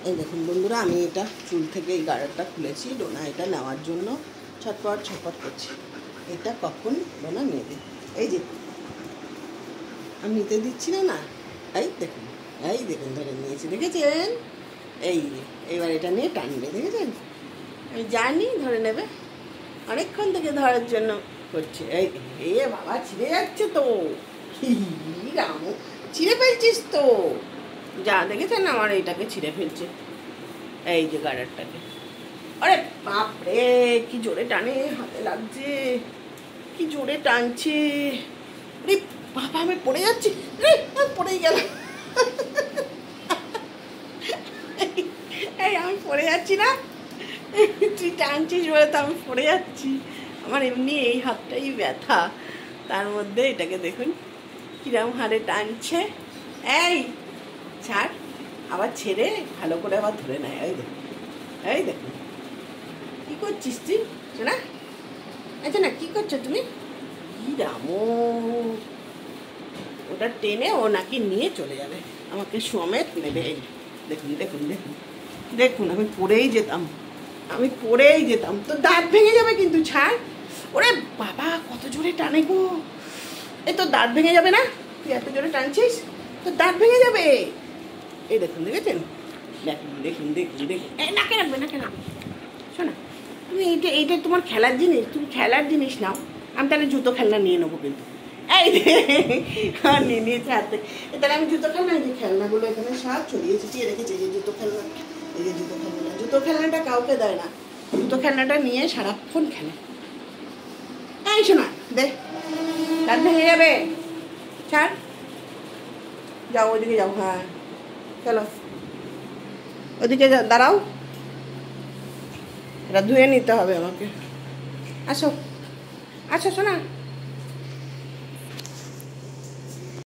এই দেখুন বন্ধুরা, আমি এটা চুল থেকে এই গাড়ারটা খুলেছি ডোনা এটা নেওয়ার জন্য ছটপট ছটপট করছি। এটা কখন ডোনা নেবে? এই যে আমি নিতে দিচ্ছি না না, এই দেখুন, এই দেখুন ধরে নিয়েছি, দেখেছেন? এই এইবার এটা নিয়ে টানবে, দেখেছেন? আমি জানি ধরে নেবে, অনেকক্ষণ থেকে ধরার জন্য করছে। এই এ বাবা, ছিঁড়ে যাচ্ছে তো, রামু ছিঁড়ে ফেলছিস তো, যা দেখেছেন আমার এইটাকে ছিঁড়ে ফেলছে, এই যে গার্ডারটাকে। আরে বাপরে, কি জোরে টানে, হাতে লাগছে, কি জোরে টানছে। আরে বাবা, আমি পড়ে যাচ্ছি, পড়েই গেলাম। এই আমি পড়ে যাচ্ছি না, তুই টানছিস বলে তো আমি পড়ে যাচ্ছি। আমার এমনি এই হাতটাই ব্যথা, তার মধ্যে এটাকে দেখুন কিরম হারে টানছে। এই ছাড়, আবার ছেড়ে ভালো করে আবার ধরে নেয়। এই দেখুন, এই দেখুন কি করছিস তুই না? আচ্ছা না, কি করছো তুমি? কি রামো, ওটা টেনে ও নাকি নিয়ে চলে যাবে, আমাকে সমেত নেবে। এই দেখুন দেখুন দেখুন দেখুন, আমি পড়েই যেতাম, আমি পড়েই যেতাম। তো দাঁত ভেঙে যাবে কিন্তু, ছাড়। ওরে বাবা, কত জোরে টানে গো, এই তোর দাঁত ভেঙে যাবে না? তুই এত জোরে টানছিস, তোর দাঁত ভেঙে যাবে। এই দেখুন, দেখেছেন? দেখুন দেখুন দেখুন দেখুন, এই নাকে রাখবে, নাকে রাখবে। শোনা, তুমি এইটা এইটা তোমার খেলার জিনিস, তুমি খেলার জিনিস নাও। আমি তাহলে জুতো খেলনা নিয়ে নেবো কিন্তু। এই নিয়ে নিয়েছে হাতে, তাহলে আমি জুতো খেলনা, এই যে খেলনাগুলো এখানে সব ছড়িয়ে ছিটিয়ে রেখেছি। এই যে জুতো খেলনা, এই যে জুতো খেলনা, জুতো খেলনাটা কাউকে দেয় না, জুতো খেলনাটা নিয়ে সারাক্ষণ খেলে। এই শোনা, দেখ দাঁত ভেঙে যাবে, ছাড়, যাও ওইদিকে যাও। হ্যাঁ চলো ওদিকে দাঁড়াও, এটা ধুয়ে নিতে হবে আমাকে। আসো আসো শোনা।